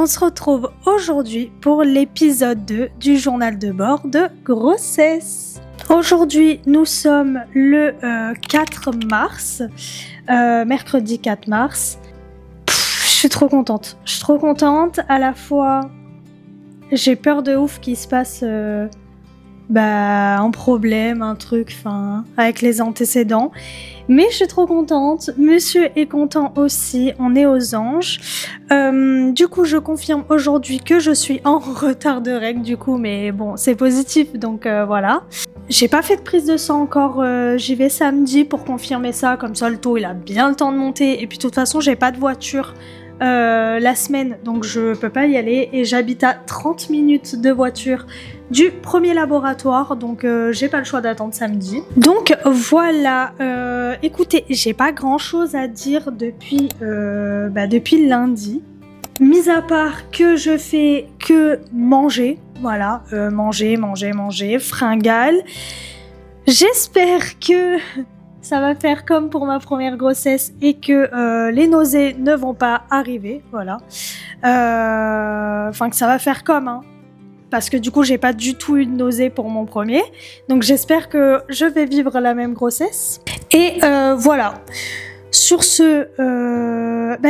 on se retrouve aujourd'hui pour l'épisode 2 du journal de bord de grossesse. Aujourd'hui, nous sommes le 4 mars, mercredi 4 mars. Je suis trop contente. Je suis trop contente. À la fois, j'ai peur de ouf qu'il se passe un problème, un truc, avec les antécédents. Mais je suis trop contente. Monsieur est content aussi. On est aux anges. Du coup, je confirme aujourd'hui que je suis en retard de règles, du coup, mais bon, c'est positif, donc voilà. J'ai pas fait de prise de sang encore. J'y vais samedi pour confirmer ça. Comme ça, le taux, il a bien le temps de monter. Et puis, de toute façon, j'ai pas de voiture la semaine, donc je peux pas y aller. Et j'habite à 30 minutes de voiture du premier laboratoire, donc j'ai pas le choix d'attendre samedi. Donc voilà, écoutez, j'ai pas grand chose à dire depuis lundi, mis à part que je fais que manger, voilà, manger, fringale. J'espère que ça va faire comme pour ma première grossesse et que les nausées ne vont pas arriver, voilà. Que ça va faire comme, hein. Parce que du coup, j'ai pas du tout eu de nausées pour mon premier. Donc j'espère que je vais vivre la même grossesse. Et voilà. Sur ce,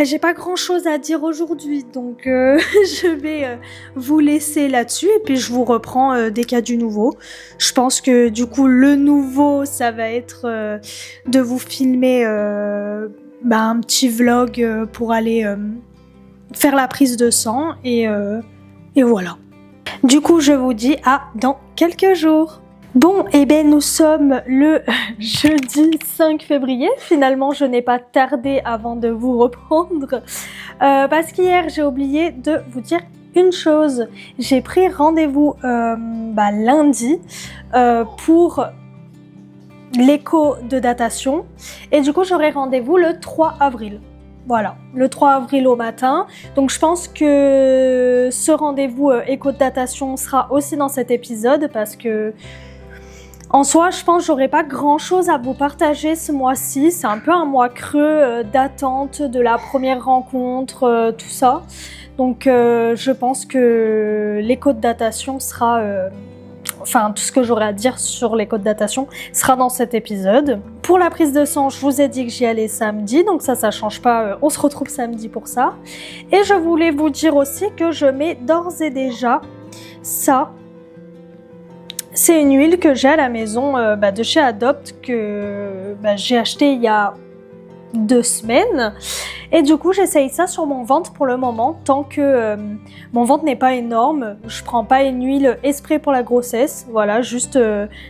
j'ai pas grand chose à dire aujourd'hui. Donc je vais vous laisser là-dessus. Et puis je vous reprends dès qu'il y a du nouveau. Je pense que du coup, le nouveau, ça va être de vous filmer un petit vlog pour aller faire la prise de sang. Et voilà. Du coup, je vous dis à dans quelques jours. Bon, nous sommes le jeudi 5 février. Finalement, je n'ai pas tardé avant de vous reprendre. Parce qu'hier, j'ai oublié de vous dire une chose. J'ai pris rendez-vous lundi pour l'écho de datation. Et du coup, j'aurai rendez-vous le 3 avril. Voilà, le 3 avril au matin. Donc je pense que ce rendez-vous écho de datation sera aussi dans cet épisode parce que en soi, je pense que j'aurai pas grand-chose à vous partager ce mois-ci. C'est un peu un mois creux d'attente de la première rencontre, tout ça. Donc je pense que l'écho de datation sera... tout ce que j'aurai à dire sur l'écho de datation sera dans cet épisode. Pour la prise de sang, je vous ai dit que j'y allais samedi, donc ça change pas, on se retrouve samedi pour ça. Et je voulais vous dire aussi que je mets d'ores et déjà ça. C'est une huile que j'ai à la maison de chez Adopt que j'ai acheté il y a 2 semaines. Et du coup, j'essaye ça sur mon ventre pour le moment, tant que mon ventre n'est pas énorme. Je prends pas une huile exprès pour la grossesse. Voilà, juste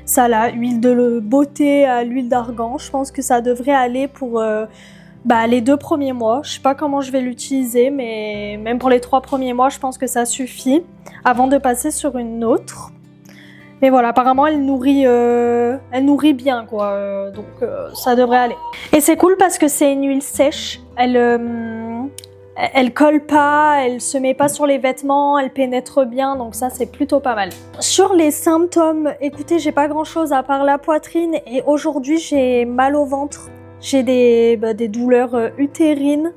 ça là, huile de beauté à l'huile d'argan. Je pense que ça devrait aller pour les 2 premiers mois. Je sais pas comment je vais l'utiliser, mais même pour les 3 premiers mois, je pense que ça suffit avant de passer sur une autre. Mais voilà, apparemment, elle nourrit bien, quoi. Donc, ça devrait aller. Et c'est cool parce que c'est une huile sèche. Elle colle pas, elle se met pas sur les vêtements, elle pénètre bien. Donc ça, c'est plutôt pas mal. Sur les symptômes, écoutez, j'ai pas grand-chose à part la poitrine. Et aujourd'hui, j'ai mal au ventre. J'ai des douleurs utérines,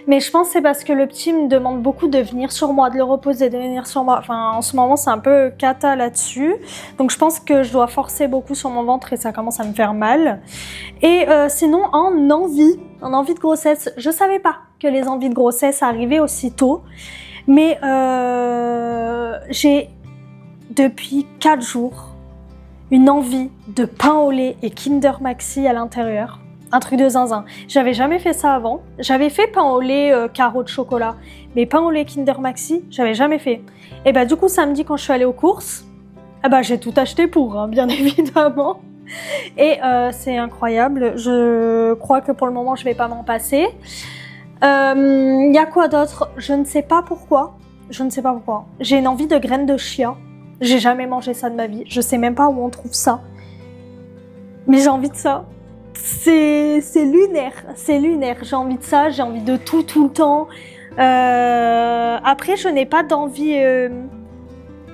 mais je pense que c'est parce que le petit me demande beaucoup de venir sur moi, de le reposer, de venir sur moi. En ce moment, c'est un peu cata là-dessus. Donc, je pense que je dois forcer beaucoup sur mon ventre et ça commence à me faire mal. Et sinon, en envie de grossesse, je savais pas que les envies de grossesse arrivaient aussi tôt. Mais j'ai, depuis 4 jours, une envie de pain au lait et Kinder Maxi à l'intérieur. Un truc de zinzin. J'avais jamais fait ça avant. J'avais fait pain au lait carreau de chocolat. Mais pain au lait Kinder Maxi, j'avais jamais fait. Et du coup, samedi, quand je suis allée aux courses, j'ai tout acheté pour, hein, bien évidemment. Et c'est incroyable. Je crois que pour le moment, je vais pas m'en passer. Y a quoi d'autre? Je ne sais pas pourquoi. J'ai une envie de graines de chia. J'ai jamais mangé ça de ma vie. Je sais même pas où on trouve ça. Mais j'ai envie de ça. C'est lunaire, j'ai envie de ça, j'ai envie de tout le temps. Après, je n'ai pas d'envie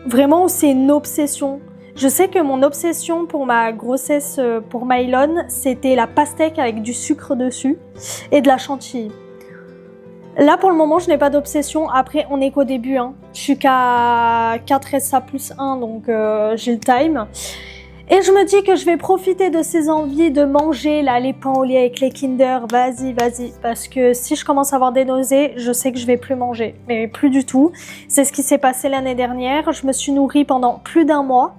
vraiment où c'est une obsession. Je sais que mon obsession pour ma grossesse, pour Mylon, c'était la pastèque avec du sucre dessus et de la chantilly. Là, pour le moment, je n'ai pas d'obsession. Après, on n'est qu'au début. Hein. Je suis qu'à 4 SA plus 1, donc j'ai le time. Et je me dis que je vais profiter de ces envies de manger là, les pains au lait avec les Kinder. Vas-y, vas-y. Parce que si je commence à avoir des nausées, je sais que je vais plus manger. Mais plus du tout. C'est ce qui s'est passé l'année dernière. Je me suis nourrie pendant plus d'un mois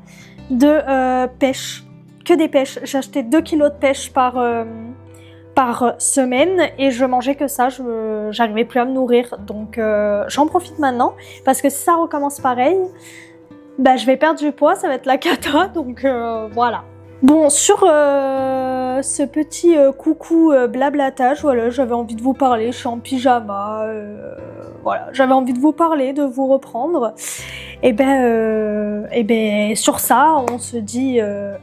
de pêche. Que des pêches. J'ai acheté 2 kilos de pêche par semaine et je mangeais que ça. J'arrivais plus à me nourrir. Donc j'en profite maintenant. Parce que si ça recommence pareil... Bah, je vais perdre du poids, ça va être la cata, donc voilà. Bon, sur ce petit coucou blablatage, voilà, j'avais envie de vous parler, je suis en pyjama, voilà, j'avais envie de vous parler, de vous reprendre. Et ben, sur ça, on se dit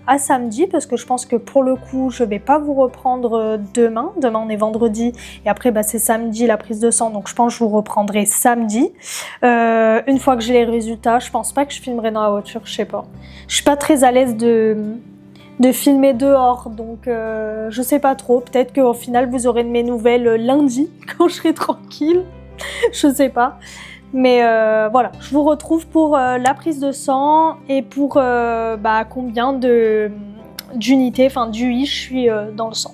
à samedi, parce que je pense que pour le coup, je vais pas vous reprendre demain. Demain, on est vendredi, et après, bah, c'est samedi la prise de sang, donc je pense que je vous reprendrai samedi. Une fois que j'ai les résultats, je pense pas que je filmerai dans la voiture, je sais pas. Je suis pas très à l'aise de filmer dehors, donc je sais pas trop. Peut-être qu'au final, vous aurez de mes nouvelles lundi, quand je serai tranquille. Je sais pas. Mais voilà, je vous retrouve pour la prise de sang et pour combien d'unités, enfin d'UI je suis dans le sang.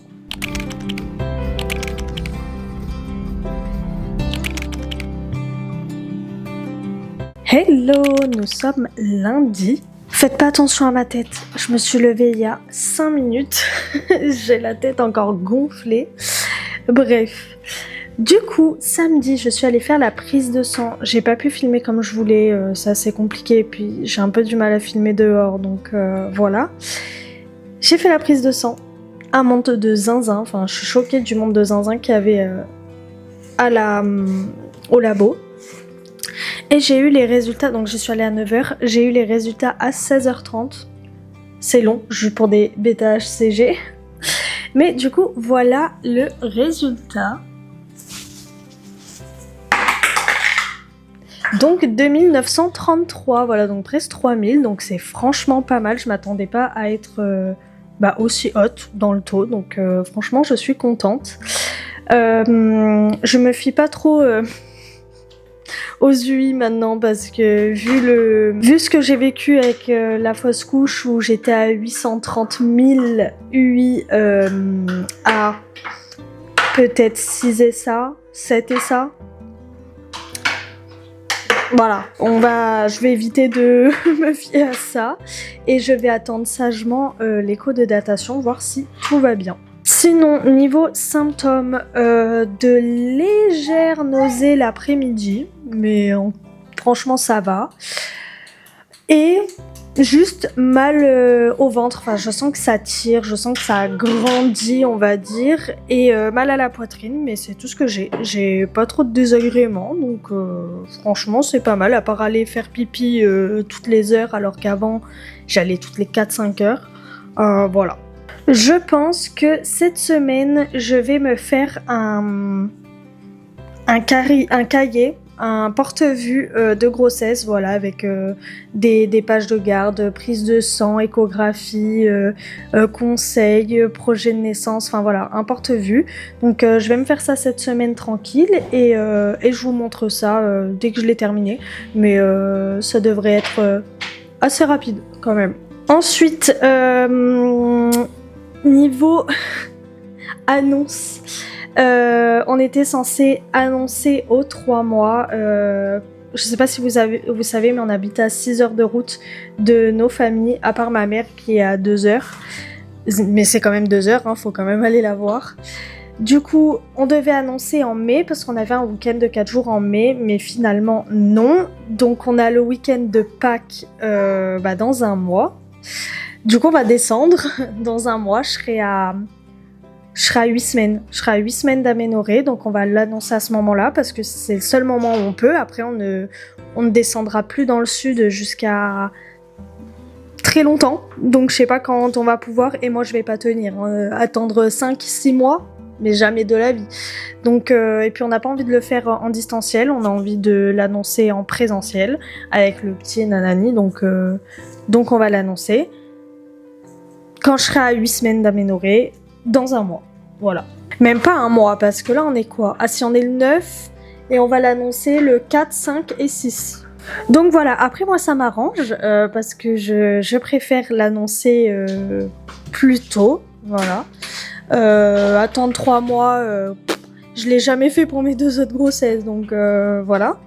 Hello, nous sommes lundi. Faites pas attention à ma tête, je me suis levée il y a 5 minutes. J'ai la tête encore gonflée. Bref. Du coup, samedi, je suis allée faire la prise de sang. J'ai pas pu filmer comme je voulais, c'est assez compliqué. Et puis, j'ai un peu du mal à filmer dehors, donc voilà. J'ai fait la prise de sang. Un monde de zinzin. Enfin, je suis choquée du monde de zinzin qu'il y avait au labo. Et j'ai eu les résultats, donc je suis allée à 9h. J'ai eu les résultats à 16h30. C'est long, je suis pour des bêta HCG. Mais du coup, voilà le résultat. Donc 2933, voilà, donc presque 3000, donc c'est franchement pas mal. Je m'attendais pas à être aussi haute dans le taux, donc franchement je suis contente. Je me fie pas trop aux UI maintenant parce que vu ce que j'ai vécu avec la fausse couche où j'étais à 830 000 UI à peut-être 6 et ça, 7 et ça. Voilà, je vais éviter de me fier à ça et je vais attendre sagement l'écho de datation, voir si tout va bien. Sinon, niveau symptômes, de légères nausées l'après-midi, mais franchement ça va. Et juste mal au ventre, enfin je sens que ça tire, je sens que ça grandit on va dire, et mal à la poitrine, mais c'est tout ce que j'ai. J'ai pas trop de désagréments, donc franchement c'est pas mal, à part aller faire pipi toutes les heures, alors qu'avant j'allais toutes les 4-5 heures. Voilà. Je pense que cette semaine je vais me faire un cahier, un porte-vue de grossesse, voilà, avec des pages de garde, prise de sang, échographie, conseils, projet de naissance, enfin voilà, un porte-vue. Donc je vais me faire ça cette semaine tranquille et je vous montre ça dès que je l'ai terminé. Mais ça devrait être assez rapide quand même. Ensuite, niveau annonce... on était censé annoncer aux 3 mois, je sais pas si vous savez, mais on habite à 6 heures de route de nos familles, à part ma mère qui est à 2 heures. Mais c'est quand même 2 heures, hein, faut quand même aller la voir. Du coup, on devait annoncer en mai, parce qu'on avait un week-end de 4 jours en mai, mais finalement non. Donc on a le week-end de Pâques dans un mois. Du coup, on va descendre. Dans un mois, je serai à 8 semaines. Je serai à 8 semaines d'aménorrhée, donc on va l'annoncer à ce moment-là parce que c'est le seul moment où on peut. Après, on ne descendra plus dans le sud jusqu'à très longtemps. Donc je sais pas quand on va pouvoir et moi je vais pas tenir. Attendre 5-6 mois, mais jamais de la vie. Donc, et puis on n'a pas envie de le faire en distanciel, on a envie de l'annoncer en présentiel avec le petit nanani, donc on va l'annoncer. Quand je serai à 8 semaines d'aménorrhée, dans un mois. Voilà. Même pas un mois, parce que là, on est quoi? Ah, si on est le 9, et on va l'annoncer le 4, 5 et 6. Donc voilà, après moi ça m'arrange parce que je préfère l'annoncer plus tôt, voilà. Attendre 3 mois, je l'ai jamais fait pour mes 2 autres grossesses, donc voilà.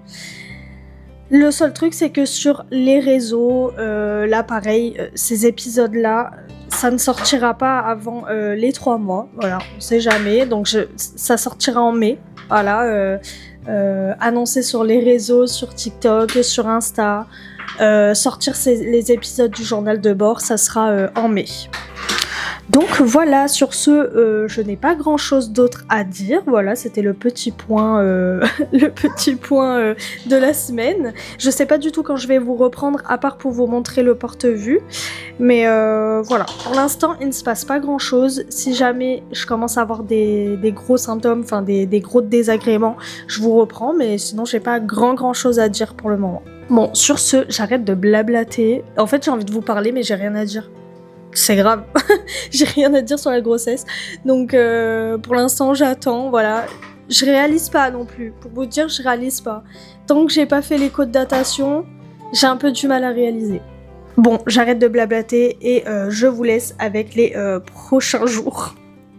Le seul truc c'est que sur les réseaux, là pareil, ces épisodes-là, ça ne sortira pas avant les 3 mois, voilà, on sait jamais, donc ça sortira en mai, voilà. Annoncer sur les réseaux, sur TikTok, sur Insta, sortir les épisodes du journal de bord, ça sera en mai. Donc voilà, sur ce, je n'ai pas grand chose d'autre à dire. Voilà, c'était le petit point, le petit point de la semaine. Je sais pas du tout quand je vais vous reprendre, à part pour vous montrer le porte-vue. Mais voilà, pour l'instant, il ne se passe pas grand chose. Si jamais je commence à avoir des gros symptômes, enfin des gros désagréments, je vous reprends. Mais sinon, j'ai pas grand chose à dire pour le moment. Bon, sur ce, j'arrête de blablater. En fait, j'ai envie de vous parler, mais j'ai rien à dire. C'est grave, j'ai rien à dire sur la grossesse, donc pour l'instant j'attends, voilà. Je réalise pas non plus, pour vous dire je réalise pas. Tant que j'ai pas fait l'écho de datation, j'ai un peu du mal à réaliser. Bon, j'arrête de blablater et je vous laisse avec les prochains jours.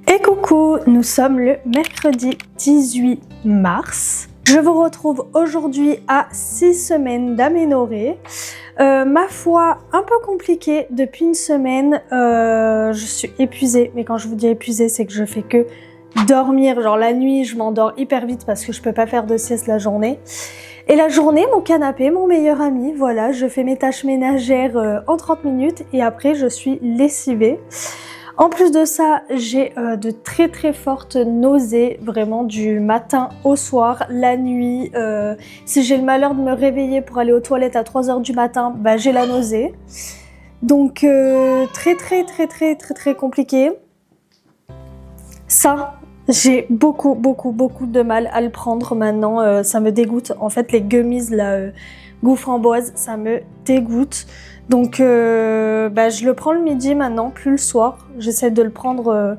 Et coucou, nous sommes le mercredi 18 mars. Je vous retrouve aujourd'hui à 6 semaines d'aménorrhée. Ma foi, un peu compliqué depuis une semaine. Je suis épuisée, mais quand je vous dis épuisée, c'est que je fais que dormir. Genre la nuit, je m'endors hyper vite parce que je peux pas faire de sieste la journée. Et la journée, mon canapé, mon meilleur ami, voilà, je fais mes tâches ménagères en 30 minutes et après je suis lessivée. En plus de ça, j'ai de très fortes nausées, vraiment du matin au soir, la nuit. Si j'ai le malheur de me réveiller pour aller aux toilettes à 3 h du matin, bah j'ai la nausée. Donc très compliqué. Ça, j'ai beaucoup de mal à le prendre maintenant. Ça me dégoûte. En fait, les gummies, la goût framboise, ça me dégoûte. Donc je le prends le midi maintenant, plus le soir. J'essaie de le prendre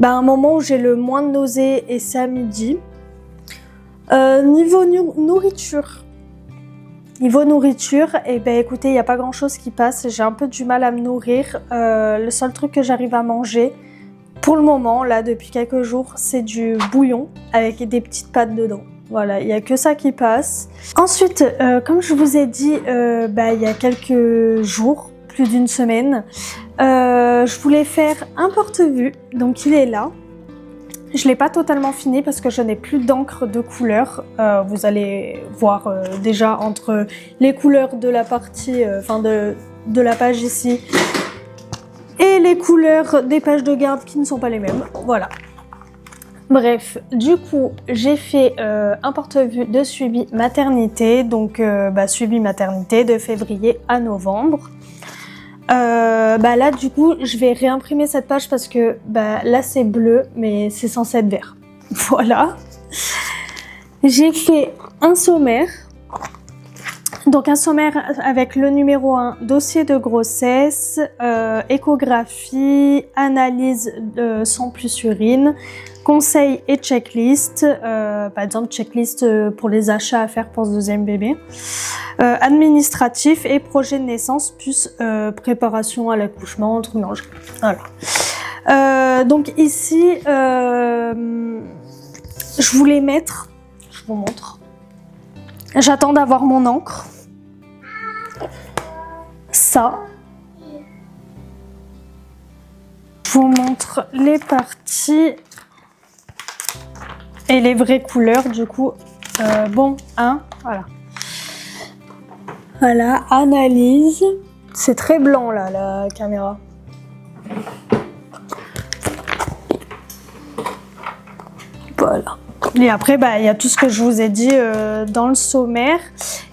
à un moment où j'ai le moins de nausées et c'est à midi. Niveau nourriture, et écoutez, il n'y a pas grand chose qui passe. J'ai un peu du mal à me nourrir. Le seul truc que j'arrive à manger pour le moment, là depuis quelques jours, c'est du bouillon avec des petites pâtes dedans. Voilà, il n'y a que ça qui passe. Ensuite, comme je vous ai dit il y a quelques jours, plus d'une semaine, je voulais faire un porte-vue, donc il est là. Je ne l'ai pas totalement fini parce que je n'ai plus d'encre de couleur. Vous allez voir déjà entre les couleurs de la partie, de la page ici, et les couleurs des pages de garde qui ne sont pas les mêmes. Voilà. Bref, du coup, j'ai fait un porte-vue de suivi maternité, donc suivi maternité de février à novembre. Là, du coup, je vais réimprimer cette page parce que là, c'est bleu, mais c'est censé être vert. Voilà. J'ai fait un sommaire. Donc un sommaire avec le numéro 1, dossier de grossesse, échographie, analyse de sang plus urine, conseils et checklist, par exemple checklist pour les achats à faire pour ce deuxième bébé, administratif et projet de naissance plus préparation à l'accouchement, truc non, voilà. Donc ici, je voulais mettre, je vous montre. J'attends d'avoir mon encre. Ça. Je vous montre les parties et les vraies couleurs. Du coup, voilà. Voilà, analyse. C'est très blanc là, la caméra. Voilà. Et après, il y a tout ce que je vous ai dit dans le sommaire.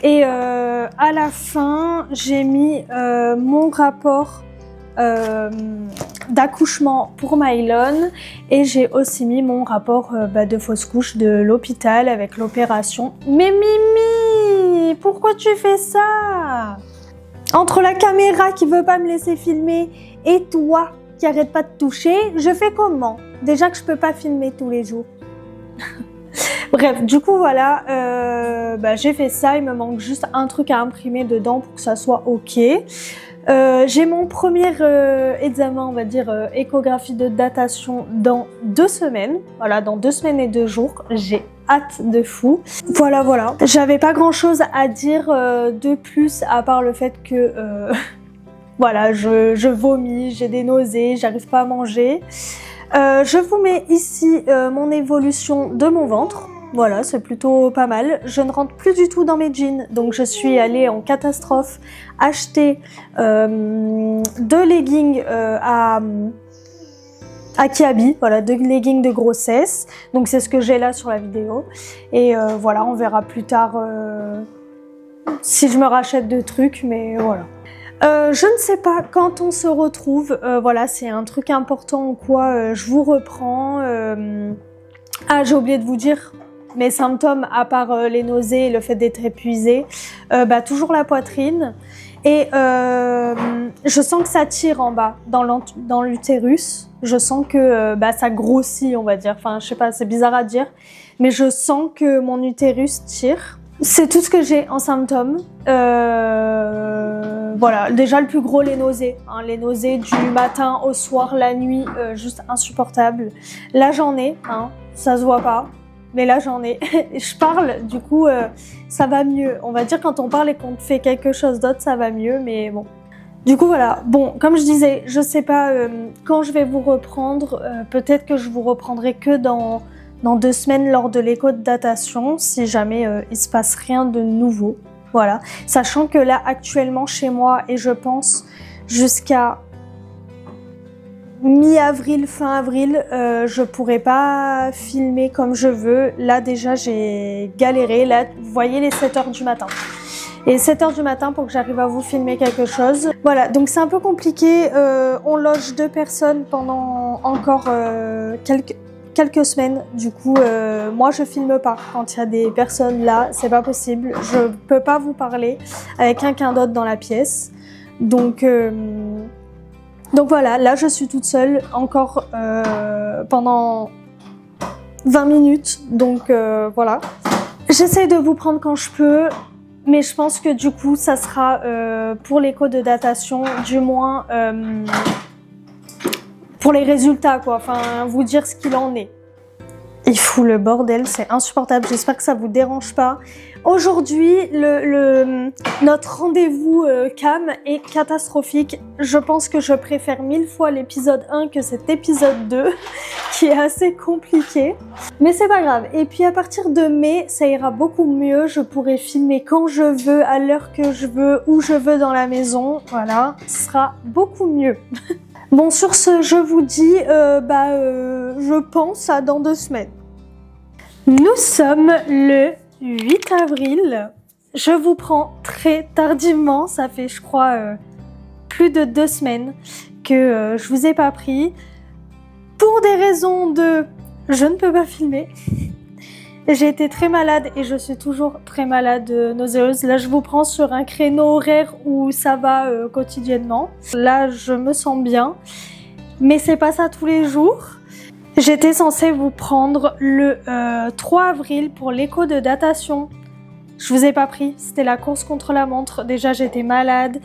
Et à la fin, j'ai mis mon rapport d'accouchement pour Mylon. Et j'ai aussi mis mon rapport de fausse couche de l'hôpital avec l'opération. Mais Mimi, pourquoi tu fais ça? Entre la caméra qui veut pas me laisser filmer et toi qui arrête pas de toucher, je fais comment? Déjà que je peux pas filmer tous les jours. Bref, du coup voilà, j'ai fait ça, il me manque juste un truc à imprimer dedans pour que ça soit ok. J'ai mon premier examen, on va dire, échographie de datation dans 2 semaines. Voilà, dans 2 semaines et 2 jours. J'ai hâte de fou. Voilà. J'avais pas grand chose à dire de plus à part le fait que voilà, je vomis, j'ai des nausées, j'arrive pas à manger. Je vous mets ici mon évolution de mon ventre. Voilà, c'est plutôt pas mal. Je ne rentre plus du tout dans mes jeans, donc je suis allée en catastrophe acheter 2 leggings à Kiabi, voilà, 2 leggings de grossesse. Donc c'est ce que j'ai là sur la vidéo. Et voilà, on verra plus tard si je me rachète de trucs, mais voilà. Je ne sais pas quand on se retrouve, voilà, c'est un truc important ou quoi, je vous reprends. Ah, j'ai oublié de vous dire mes symptômes, à part les nausées et le fait d'être épuisée, toujours la poitrine. Et je sens que ça tire en bas, dans l'utérus. Je sens que ça grossit, on va dire. Enfin, je sais pas, c'est bizarre à dire. Mais je sens que mon utérus tire. C'est tout ce que j'ai en symptômes. Voilà, déjà le plus gros, les nausées. Hein, les nausées du matin au soir, la nuit, juste insupportable. Là, j'en ai, hein, ça se voit pas. Mais là, j'en ai. Je parle, du coup, ça va mieux. On va dire quand on parle et qu'on fait quelque chose d'autre, ça va mieux, mais bon. Du coup, voilà. Bon, comme je disais, je sais pas quand je vais vous reprendre. Peut-être que je vous reprendrai que dans 2 semaines lors de l'écho de datation, si jamais il se passe rien de nouveau. Voilà. Sachant que là, actuellement, chez moi, et je pense jusqu'à mi-avril, fin avril, je pourrais pas filmer comme je veux. Là déjà j'ai galéré. Là vous voyez les 7h du matin. Et 7h du matin pour que j'arrive à vous filmer quelque chose. Voilà, donc c'est un peu compliqué. On loge 2 personnes pendant encore quelques semaines. Du coup, moi je filme pas quand il y a des personnes là, c'est pas possible. Je peux pas vous parler avec quelqu'un d'autre dans la pièce. Donc voilà, là je suis toute seule encore pendant 20 minutes, donc voilà. J'essaie de vous prendre quand je peux, mais je pense que du coup ça sera pour l'écho de datation, du moins pour les résultats quoi, enfin vous dire ce qu'il en est. Il fout le bordel, c'est insupportable, j'espère que ça vous dérange pas. Aujourd'hui, notre rendez-vous cam est catastrophique. Je pense que je préfère 1000 fois l'épisode 1 que cet épisode 2, qui est assez compliqué. Mais c'est pas grave. Et puis à partir de mai, ça ira beaucoup mieux. Je pourrai filmer quand je veux, à l'heure que je veux, où je veux dans la maison. Voilà, ce sera beaucoup mieux. Bon, sur ce, je vous dis, je pense à dans 2 semaines. Nous sommes le 8 avril. Je vous prends très tardivement. Ça fait, je crois, plus de 2 semaines que je vous ai pas pris. Pour des raisons de... Je ne peux pas filmer. J'ai été très malade et je suis toujours très malade, nauséeuse. Là, je vous prends sur un créneau horaire où ça va quotidiennement. Là, je me sens bien. Mais c'est pas ça tous les jours. J'étais censée vous prendre le 3 avril pour l'écho de datation. Je vous ai pas pris, c'était la course contre la montre. Déjà, j'étais malade.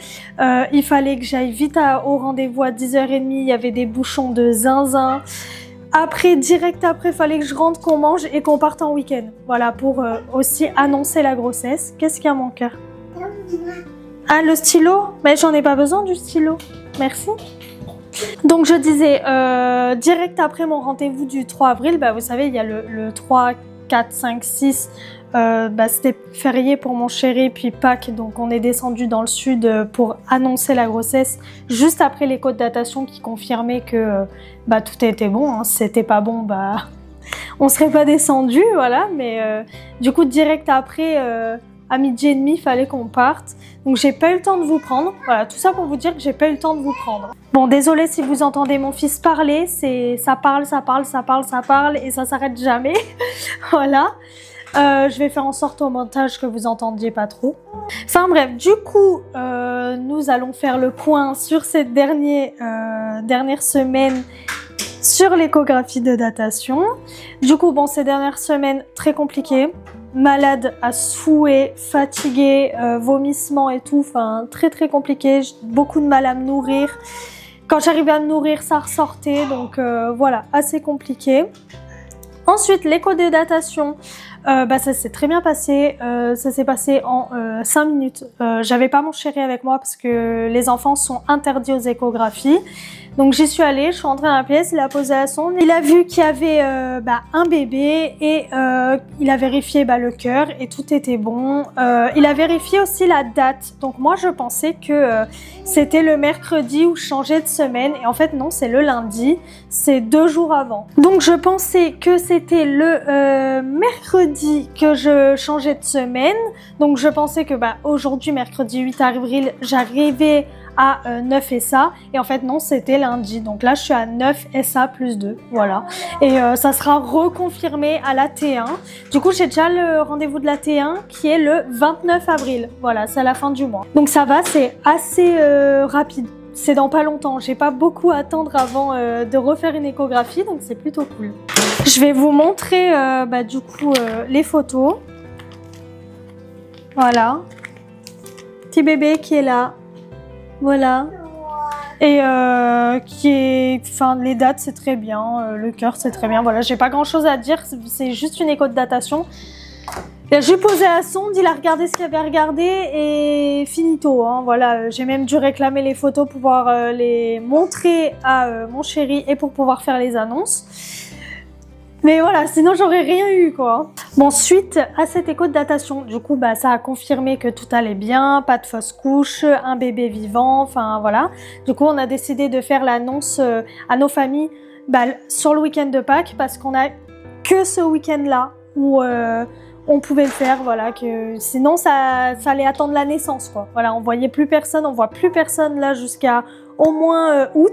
Il fallait que j'aille vite au rendez-vous à 10h30. Il y avait des bouchons de zinzin. Après, direct après, il fallait que je rentre, qu'on mange et qu'on parte en week-end. Voilà, pour aussi annoncer la grossesse. Qu'est-ce qu'il y a, mon cœur? Ah, le stylo? Mais j'en ai pas besoin du stylo. Merci. Donc je disais, direct après mon rendez-vous du 3 avril, vous savez, il y a le 3, 4, 5, 6, c'était férié pour mon chéri, puis Pâques, donc on est descendu dans le sud pour annoncer la grossesse, juste après l'écho de datation qui confirmait que tout était bon, hein. Si c'était pas bon, on serait pas descendu, voilà, mais du coup direct après... à 12h30, il fallait qu'on parte. Donc j'ai pas eu le temps de vous prendre. Voilà, tout ça pour vous dire que j'ai pas eu le temps de vous prendre. Bon, désolée si vous entendez mon fils parler. Ça parle et ça s'arrête jamais. Voilà. Je vais faire en sorte au montage que vous entendiez pas trop. Enfin bref, du coup, nous allons faire le point sur cette dernière semaine sur l'échographie de datation. Du coup, bon, ces dernières semaines, très compliquées. Malade à souhait, fatiguée, vomissements et tout, enfin très très compliqué, j'ai beaucoup de mal à me nourrir. Quand j'arrivais à me nourrir, ça ressortait, donc voilà, assez compliqué. Ensuite, l'écho de datation, ça s'est très bien passé, ça s'est passé en 5 minutes. J'avais pas mon chéri avec moi parce que les enfants sont interdits aux échographies. Donc j'y suis allée, je suis rentrée dans la pièce, il a posé la sonde, il a vu qu'il y avait un bébé et il a vérifié le cœur et tout était bon. Il a vérifié aussi la date, donc moi je pensais que c'était le mercredi où je changeais de semaine et en fait non, c'est le lundi, c'est 2 jours avant. Donc je pensais que c'était le mercredi que je changeais de semaine, donc je pensais que aujourd'hui mercredi 8 avril j'arrivais à 9 SA et en fait non, c'était lundi, donc là je suis à 9 SA plus 2, voilà, et ça sera reconfirmé à la T1. Du coup j'ai déjà le rendez-vous de la T1 qui est le 29 avril, voilà, c'est à la fin du mois, donc ça va, c'est assez rapide, c'est dans pas longtemps, j'ai pas beaucoup à attendre avant de refaire une échographie, donc c'est plutôt cool. Je vais vous montrer du coup les photos, voilà, petit bébé qui est là. Voilà, et qui est, enfin les dates c'est très bien, le cœur c'est très bien, voilà, j'ai pas grand chose à dire, c'est juste une écho de datation. Il a juste posé la sonde, il a regardé ce qu'il avait regardé et finito, hein, voilà, j'ai même dû réclamer les photos pour pouvoir les montrer à mon chéri et pour pouvoir faire les annonces. Mais voilà, sinon j'aurais rien eu quoi. Bon, suite à cette écho de datation, du coup ça a confirmé que tout allait bien, pas de fausse couche, un bébé vivant, enfin voilà. Du coup on a décidé de faire l'annonce à nos familles sur le week-end de Pâques parce qu'on a que ce week-end là où on pouvait le faire, voilà, que sinon ça allait attendre la naissance quoi. Voilà, on voyait plus personne, on voit plus personne là jusqu'à au moins août.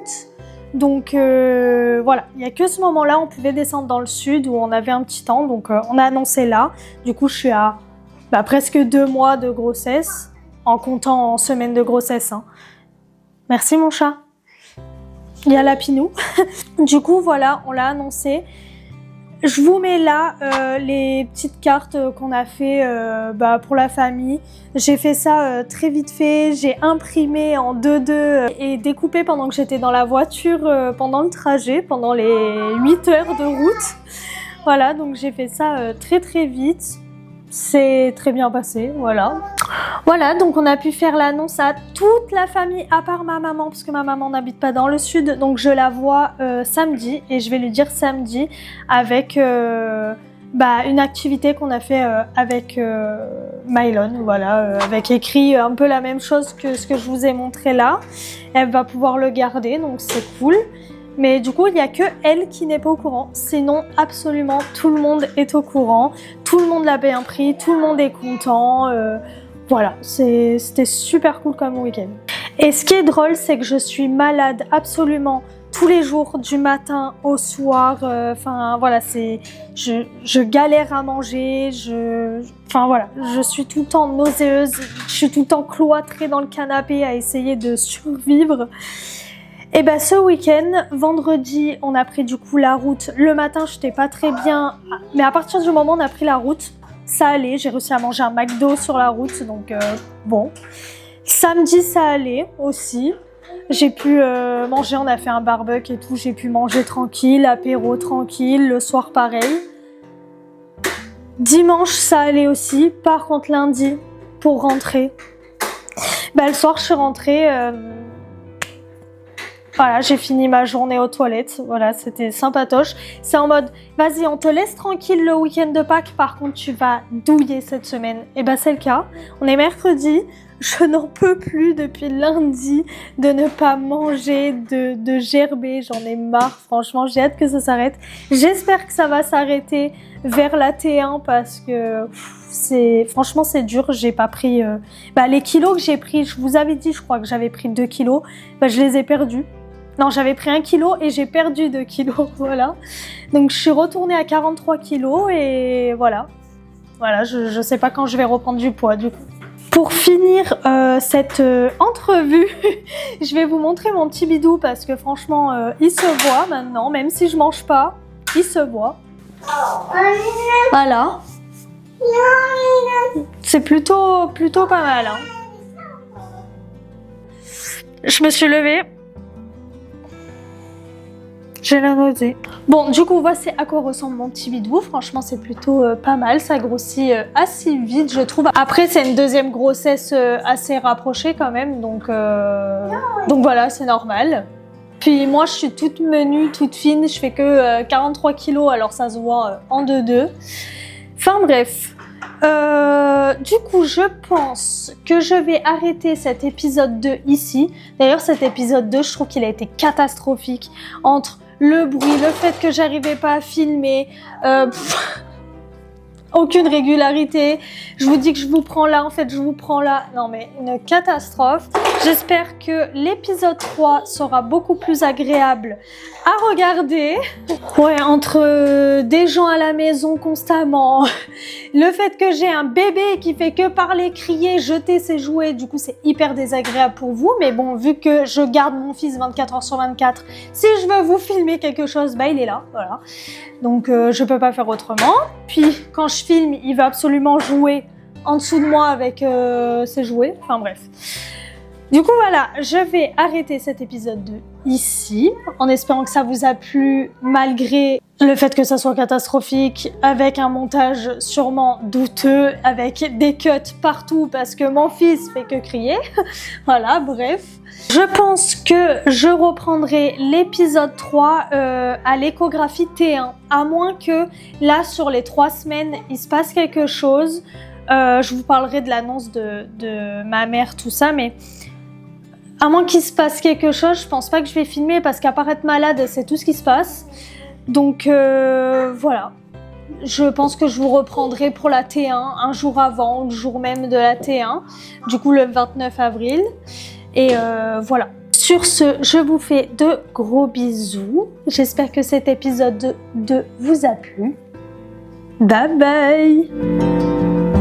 Donc voilà, il n'y a que ce moment-là, on pouvait descendre dans le sud où on avait un petit temps, donc on a annoncé là. Du coup, je suis à presque 2 mois de grossesse, en comptant en semaine de grossesse. Hein. Merci mon chat. Il y a Lapinou. Du coup, voilà, on l'a annoncé. Je vous mets là les petites cartes qu'on a fait pour la famille. J'ai fait ça très vite fait, j'ai imprimé en 2-2 et découpé pendant que j'étais dans la voiture pendant le trajet, pendant les 8 heures de route. Voilà, donc j'ai fait ça très très vite. C'est très bien passé, voilà. Voilà, donc on a pu faire l'annonce à toute la famille, à part ma maman, parce que ma maman n'habite pas dans le sud, donc je la vois samedi, et je vais lui dire samedi avec une activité qu'on a fait avec Mylon, voilà, avec écrit un peu la même chose que ce que je vous ai montré là. Elle va pouvoir le garder, donc c'est cool. Mais du coup, il n'y a que elle qui n'est pas au courant. Sinon, absolument tout le monde est au courant. Tout le monde l'a bien pris, tout le monde est content. Voilà, c'était super cool comme week-end. Et ce qui est drôle, c'est que je suis malade absolument tous les jours, du matin au soir. Enfin, voilà, je galère à manger. Enfin, voilà, je suis tout le temps nauséeuse. Je suis tout le temps cloîtrée dans le canapé à essayer de survivre. Et ce week-end, vendredi, on a pris du coup la route. Le matin, j'étais pas très bien, mais à partir du moment où on a pris la route, ça allait. J'ai réussi à manger un McDo sur la route, donc bon. Samedi, ça allait aussi. J'ai pu manger, on a fait un barbecue et tout. J'ai pu manger tranquille, apéro tranquille, le soir pareil. Dimanche, ça allait aussi. Par contre, lundi, pour rentrer, le soir, je suis rentrée. Voilà, j'ai fini ma journée aux toilettes, voilà, c'était sympatoche. C'est en mode, vas-y, on te laisse tranquille le week-end de Pâques, par contre, tu vas douiller cette semaine. Et c'est le cas. On est mercredi, je n'en peux plus depuis lundi de ne pas manger, de gerber, j'en ai marre, franchement, j'ai hâte que ça s'arrête. J'espère que ça va s'arrêter vers la T1 parce que franchement, c'est dur, j'ai pas pris... les kilos que j'ai pris, je vous avais dit, je crois que j'avais pris 2 kilos, je les ai perdus. Non, j'avais pris 1 kilo et j'ai perdu 2 kilos, voilà. Donc, je suis retournée à 43 kilos et voilà. Voilà, je sais pas quand je vais reprendre du poids, du coup. Pour finir cette entrevue, je vais vous montrer mon petit bidou parce que franchement, il se voit maintenant, même si je mange pas, il se voit. Voilà. C'est plutôt pas mal. Hein. Je me suis levée. J'ai la nausée. Bon, du coup, voici à quoi ressemble mon petit bidou. Franchement, c'est plutôt pas mal. Ça grossit assez vite, je trouve. Après, c'est une deuxième grossesse assez rapprochée quand même. Donc voilà, c'est normal. Puis moi, je suis toute menue, toute fine. Je fais que 43 kilos, alors ça se voit en 2-2. Enfin bref. Du coup, je pense que je vais arrêter cet épisode 2 ici. D'ailleurs, cet épisode 2, je trouve qu'il a été catastrophique. Entre le bruit, le fait que j'arrivais pas à filmer, aucune régularité. Je vous dis que je vous prends là, en fait, je vous prends là. Non, mais une catastrophe. J'espère que l'épisode 3 sera beaucoup plus agréable à regarder. Ouais, entre des gens à la maison constamment, le fait que j'ai un bébé qui fait que parler, crier, jeter ses jouets, du coup c'est hyper désagréable pour vous. Mais bon, vu que je garde mon fils 24 heures sur 24, si je veux vous filmer quelque chose, bah il est là, voilà. Donc je peux pas faire autrement. Puis quand je filme, il veut absolument jouer en dessous de moi avec ses jouets. Enfin bref. Du coup voilà, je vais arrêter cet épisode 2 ici, en espérant que ça vous a plu malgré le fait que ça soit catastrophique, avec un montage sûrement douteux, avec des cuts partout parce que mon fils fait que crier. Voilà, bref. Je pense que je reprendrai l'épisode 3 à l'échographie T1, à moins que là sur les 3 semaines il se passe quelque chose. Je vous parlerai de l'annonce de ma mère, tout ça, mais à moins qu'il se passe quelque chose, je pense pas que je vais filmer parce qu'à part être malade, c'est tout ce qui se passe. Donc voilà. Je pense que je vous reprendrai pour la T1 un jour avant, le jour même de la T1, du coup le 29 avril. Et voilà. Sur ce, je vous fais de gros bisous. J'espère que cet épisode 2 vous a plu. Bye bye!